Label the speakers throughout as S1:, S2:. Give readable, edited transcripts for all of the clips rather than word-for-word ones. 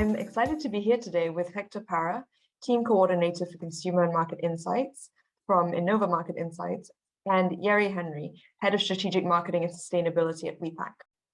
S1: I'm excited to be here today with Hector Parra, Team Coordinator for Consumer and Market Insights from Innova Market Insights, and Hery Henry, Head of Strategic Marketing and Sustainability at Wipak.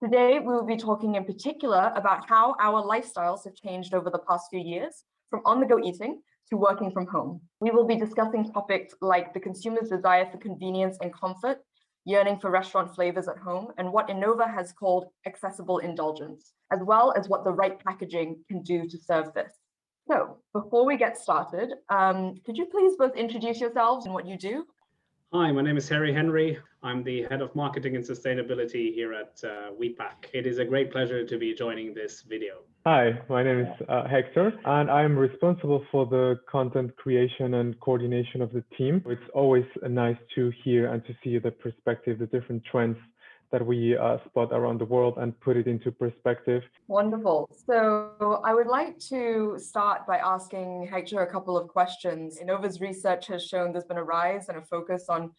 S1: Today, we will be talking in particular about how our lifestyles have changed over the past few years, from on-the-go eating to working from home. We will be discussing topics like the consumer's desire for convenience and comfort, yearning for restaurant flavors at home, and what Innova has called accessible indulgence, as well as what the right packaging can do to serve this. So before we get started, could you please both introduce yourselves and what you do?
S2: Hi, my name is Hery Henry. I'm the Head of Marketing and Sustainability here at Wipak. It is a great pleasure to be joining this video.
S3: Hi, my name is Hector, and I'm responsible for the content creation and coordination of the team. It's always nice to hear and to see the perspective, the different trends that we spot around the world and put it into perspective.
S1: Wonderful. So I would like to start by asking Hector a couple of questions. Innova's research has shown there's been a rise and a focus on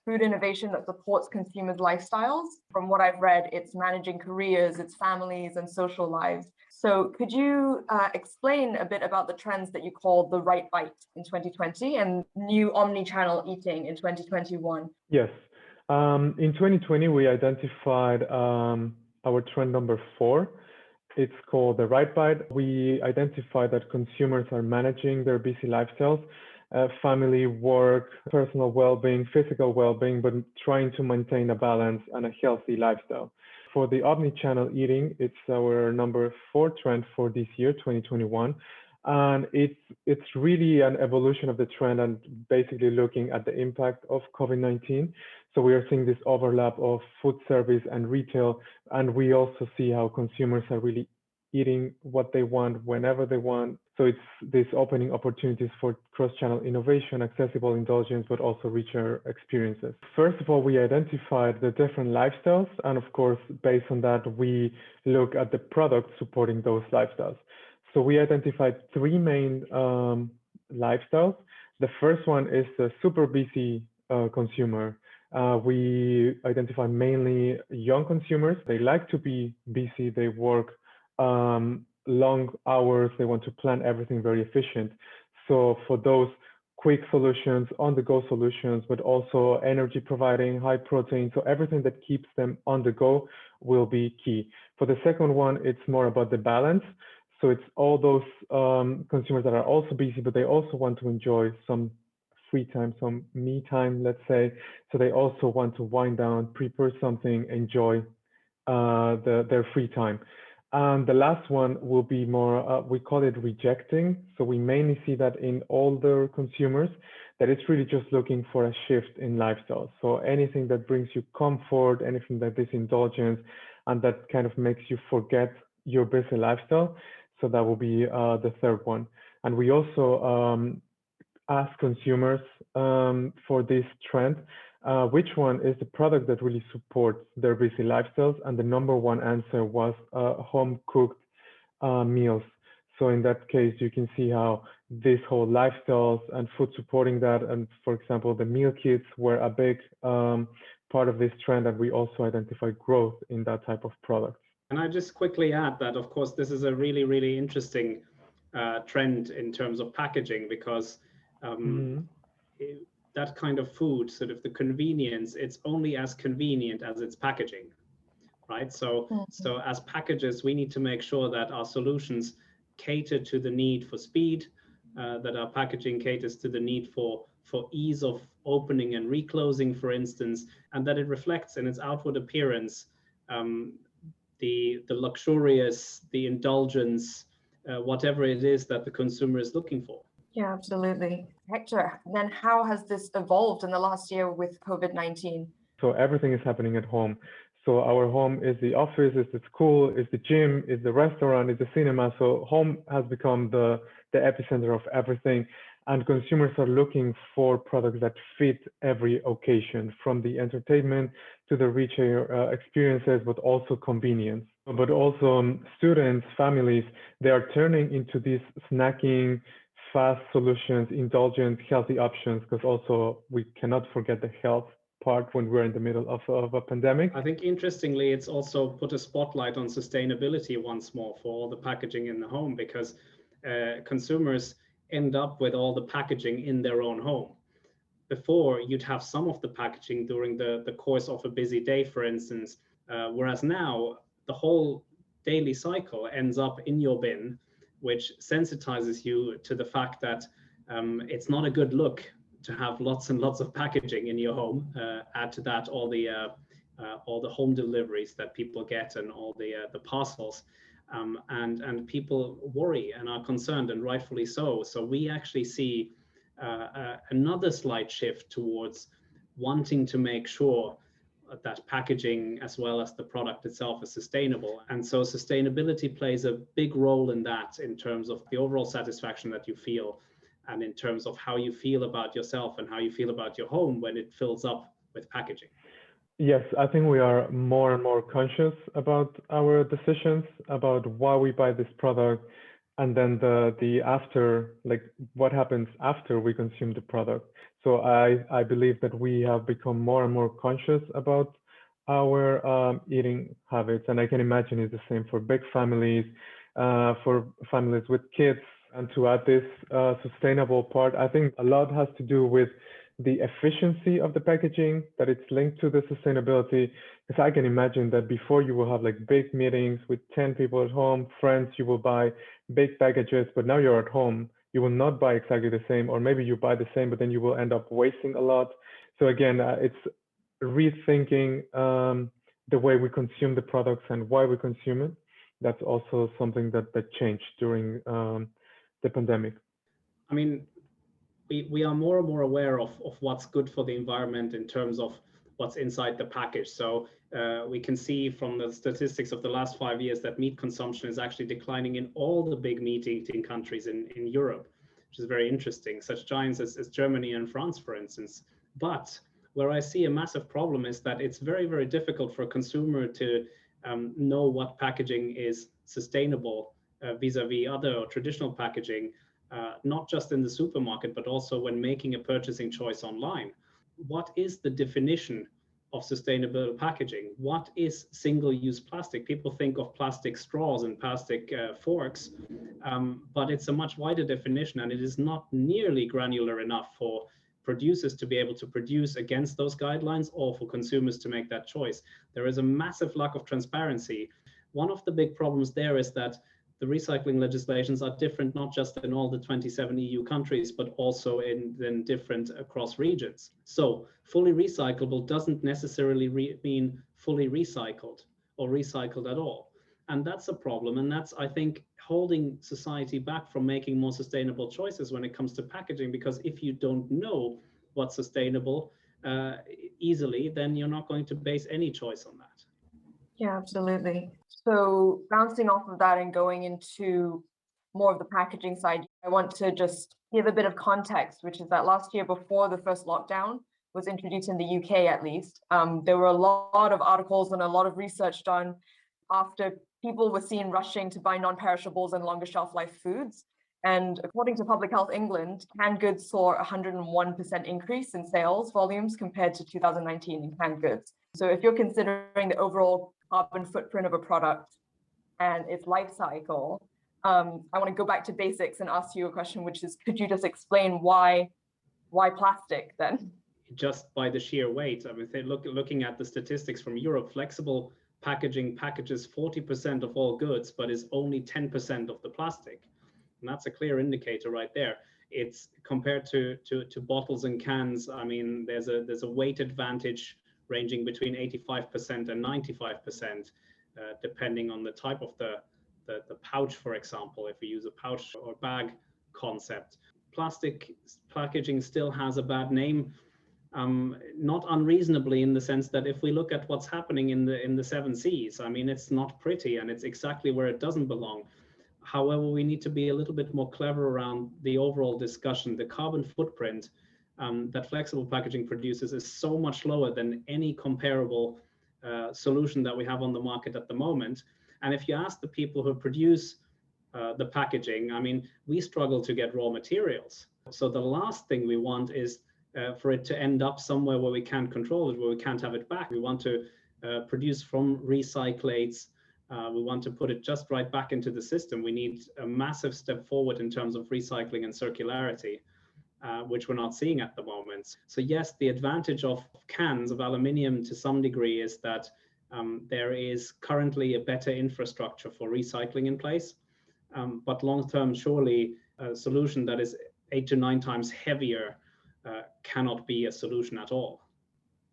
S1: food innovation that supports consumers' lifestyles. From what I've read, it's managing careers, it's families and social lives. So could you explain a bit about the trends that you called the right bite in 2020 and new omni-channel eating in 2021?
S3: Yes. In 2020, we identified our trend number 4. It's called the right bite. We identified that consumers are managing their busy lifestyles, family, work, personal well-being, physical well-being, but trying to maintain a balance and a healthy lifestyle. For the omni-channel eating, it's our number 4 trend for this year, 2021. And it's really an evolution of the trend and basically looking at the impact of COVID-19. So we are seeing this overlap of food service and retail, and we also see how consumers are really eating what they want whenever they want. So it's this opening opportunities for cross-channel innovation, accessible indulgence, but also richer experiences. First of all, we identified the different lifestyles, and of course, based on that, we look at the products supporting those lifestyles. So we identified 3 main lifestyles. The first one is the super busy consumer. We identify mainly young consumers. They like to be busy. They work long hours. They want to plan everything very efficient. So for those quick solutions, on-the-go solutions, but also energy providing, high protein, so everything that keeps them on the go will be key. For the second one, it's more about the balance. So it's all those consumers that are also busy, but they also want to enjoy some free time, some me time, let's say. So they also want to wind down, prepare something, enjoy their free time. And the last one will be more, we call it rejecting. So we mainly see that in older consumers, that it's really just looking for a shift in lifestyle. So anything that brings you comfort, anything that is indulgence, and that kind of makes you forget your busy lifestyle. So that will be the third one. And we also ask consumers for this trend, which one is the product that really supports their busy lifestyles? And the number 1 answer was home-cooked meals. So in that case, you can see how this whole lifestyles and food supporting that, and for example, the meal kits were a big part of this trend, and we also identified growth in that type of product.
S2: And I just quickly add that, of course, this is a really, really interesting trend in terms of packaging, because that kind of food, sort of the convenience, it's only as convenient as its packaging, right? So as packagers, we need to make sure that our solutions cater to the need for speed, that our packaging caters to the need for ease of opening and reclosing, for instance, and that it reflects in its outward appearance the luxurious, the indulgence, whatever it is that the consumer is looking for.
S1: Yeah, absolutely. Hector, then how has this evolved in the last year with COVID-19?
S3: So everything is happening at home. So our home is the office, is the school, is the gym, is the restaurant, is the cinema. So home has become the epicenter of everything. And consumers are looking for products that fit every occasion, from the entertainment to the richer experiences, but also convenience. But also students, families, they are turning into these snacking, fast solutions, indulgent, healthy options, because also we cannot forget the health part when we're in the middle of a pandemic.
S2: I think interestingly, it's also put a spotlight on sustainability once more for all the packaging in the home, because consumers end up with all the packaging in their own home. Before, you'd have some of the packaging during the course of a busy day, for instance, whereas now the whole daily cycle ends up in your bin, which sensitizes you to the fact that it's not a good look to have lots and lots of packaging in your home. Add to that all the home deliveries that people get and all the parcels, and people worry and are concerned, and rightfully so. So we actually see another slight shift towards wanting to make sure that packaging as well as the product itself is sustainable. And so sustainability plays a big role in that, in terms of the overall satisfaction that you feel, and in terms of how you feel about yourself and how you feel about your home when it fills up with packaging.
S3: Yes, I think we are more and more conscious about our decisions, about why we buy this product, and then the after, like what happens after we consume the product. So I believe that we have become more and more conscious about our eating habits, and I can imagine it's the same for big families, for families with kids. And to add this sustainable part, I think a lot has to do with the efficiency of the packaging, that it's linked to the sustainability. Because I can imagine that before you will have like big meetings with 10 people at home, friends, you will buy big packages, but now you're at home, you will not buy exactly the same, or maybe you buy the same, but then you will end up wasting a lot. So again, it's rethinking the way we consume the products and why we consume it. That's also something that changed during the pandemic.
S2: I mean, we are more and more aware of what's good for the environment in terms of what's inside the package. So we can see from the statistics of the last 5 years that meat consumption is actually declining in all the big meat eating countries in Europe, which is very interesting, such giants as Germany and France, for instance. But where I see a massive problem is that it's very, very difficult for a consumer to know what packaging is sustainable vis-a-vis other or traditional packaging, not just in the supermarket, but also when making a purchasing choice online. What is the definition of sustainable packaging? What is single-use plastic? People think of plastic straws and plastic forks, but it's a much wider definition, and it is not nearly granular enough for producers to be able to produce against those guidelines, or for consumers to make that choice. There is a massive lack of transparency. One of the big problems there is that the recycling legislations are different, not just in all the 27 EU countries, but also in different across regions. So fully recyclable doesn't necessarily mean fully recycled or recycled at all. And that's a problem. And that's, I think, holding society back from making more sustainable choices when it comes to packaging, because if you don't know what's sustainable easily, then you're not going to base any choice on that.
S1: Yeah, absolutely. So bouncing off of that and going into more of the packaging side, I want to just give a bit of context, which is that last year, before the first lockdown was introduced in the UK, at least, there were a lot of articles and a lot of research done after people were seen rushing to buy non-perishables and longer shelf life foods. And according to Public Health England, canned goods saw a 101% increase in sales volumes compared to 2019 in canned goods. So if you're considering the overall carbon footprint of a product and its life cycle, I want to go back to basics and ask you a question, which is, could you just explain why plastic then?
S2: Just by the sheer weight. I mean, looking at the statistics from Europe, flexible packaging packages 40% of all goods, but is only 10% of the plastic. And that's a clear indicator right there. It's compared to bottles and cans. I mean, there's a weight advantage ranging between 85% and 95%, depending on the type of the pouch, for example, if we use a pouch or bag concept. Plastic packaging still has a bad name, not unreasonably, in the sense that if we look at what's happening in the 7 Seas, I mean, it's not pretty, and it's exactly where it doesn't belong. However, we need to be a little bit more clever around the overall discussion. The carbon footprint that flexible packaging produces is so much lower than any comparable solution that we have on the market at the moment. And if you ask the people who produce the packaging, I mean, we struggle to get raw materials. So the last thing we want is for it to end up somewhere where we can't control it, where we can't have it back. We want to produce from recyclates. We want to put it just right back into the system. We need a massive step forward in terms of recycling and circularity, which we're not seeing at the moment. So yes, the advantage of cans of aluminium to some degree is that there is currently a better infrastructure for recycling in place. But long-term, surely a solution that is 8 to 9 times heavier cannot be a solution at all.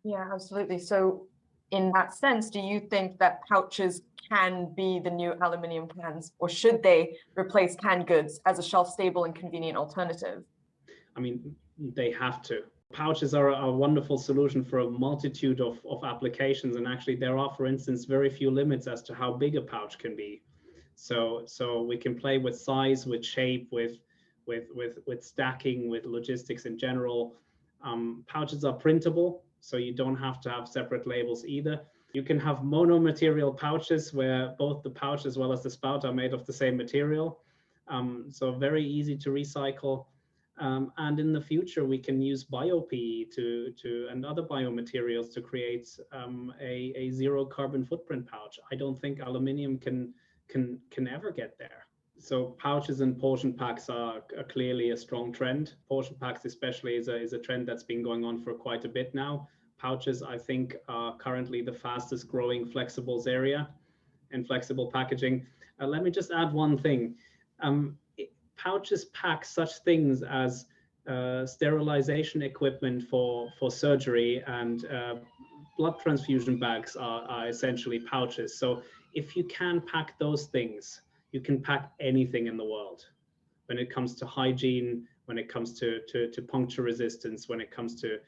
S1: Yeah, absolutely. So in that sense, do you think that pouches can be the new aluminium cans, or should they replace canned goods as a shelf-stable and convenient alternative?
S2: I mean, they have to. Pouches are a wonderful solution for a multitude of applications. And actually there are, for instance, very few limits as to how big a pouch can be. So we can play with size, with shape, with stacking, with logistics in general. Pouches are printable, so you don't have to have separate labels either. You can have mono-material pouches where both the pouch as well as the spout are made of the same material. So very easy to recycle. And in the future, we can use bio-PE and other biomaterials to create a zero carbon footprint pouch. I don't think aluminium can ever get there. So pouches and portion packs are clearly a strong trend. Portion packs especially is a trend that's been going on for quite a bit now. Pouches, I think, are currently the fastest growing flexibles area in flexible packaging. Let me just add one thing. Pouches pack such things as sterilization equipment for surgery, and blood transfusion bags are essentially pouches. So if you can pack those things, you can pack anything in the world. When it comes to hygiene, when it comes to puncture resistance, when it comes to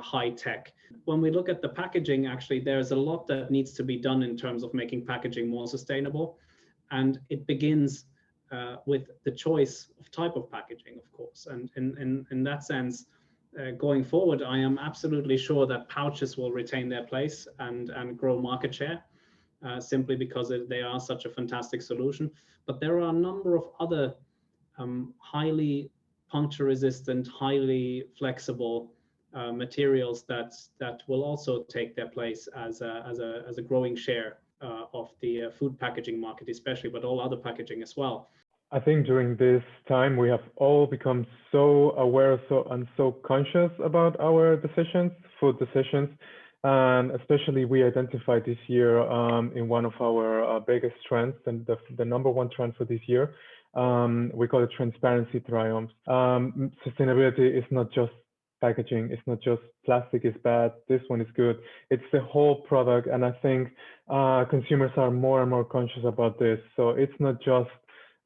S2: high tech. When we look at the packaging, actually, there's a lot that needs to be done in terms of making packaging more sustainable. And it begins with the choice of type of packaging, of course. And in that sense, going forward, I am absolutely sure that pouches will retain their place and grow market share, simply because they are such a fantastic solution. But there are a number of other highly puncture resistant, highly flexible materials that will also take their place as a growing share of the food packaging market, especially, but all other packaging as well.
S3: I think during this time, we have all become so aware and so conscious about our decisions, food decisions. And especially we identified this year in one of our biggest trends, and the number one trend for this year, we call it transparency triumphs. Sustainability is not just packaging, it's not just plastic is bad, this one is good, it's the whole product. And I think consumers are more and more conscious about this. So it's not just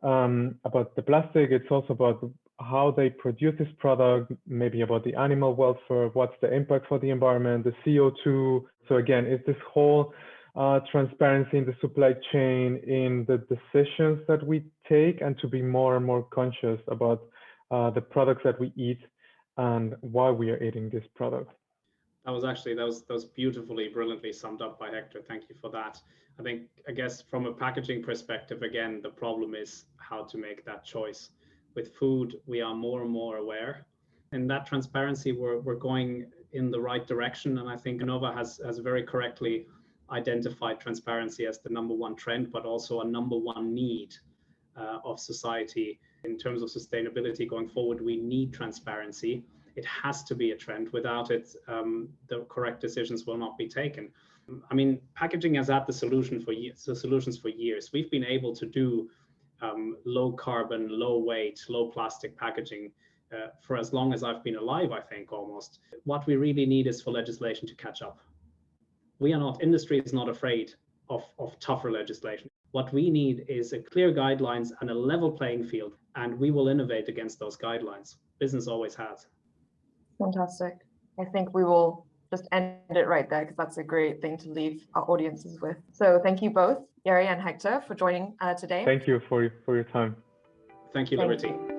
S3: about the plastic, it's also about how they produce this product, maybe about the animal welfare, what's the impact for the environment, the CO2. So again, it's this whole transparency in the supply chain, in the decisions that we take, and to be more and more conscious about the products that we eat and why we are eating this product.
S2: That was beautifully, brilliantly summed up by Hector. Thank you for that. I guess from a packaging perspective, again, the problem is how to make that choice. With food, we are more and more aware. In that transparency, we're going in the right direction. And I think Innova has very correctly identified transparency as the number one trend, but also a number one need of society. In terms of sustainability going forward, we need transparency. It has to be a trend. Without it, the correct decisions will not be taken. I mean, packaging has had the solutions for years. We've been able to do low carbon, low weight, low plastic packaging for as long as I've been alive, I think, almost. What we really need is for legislation to catch up. Industry is not afraid of tougher legislation. What we need is a clear guidelines and a level playing field, and we will innovate against those guidelines. Business always has.
S1: Fantastic. I think we will just end it right there, because that's a great thing to leave our audiences with. So thank you both, Hery and Hector, for joining today.
S3: Thank you for your time.
S2: Thank you, Liberty.
S1: Thank you.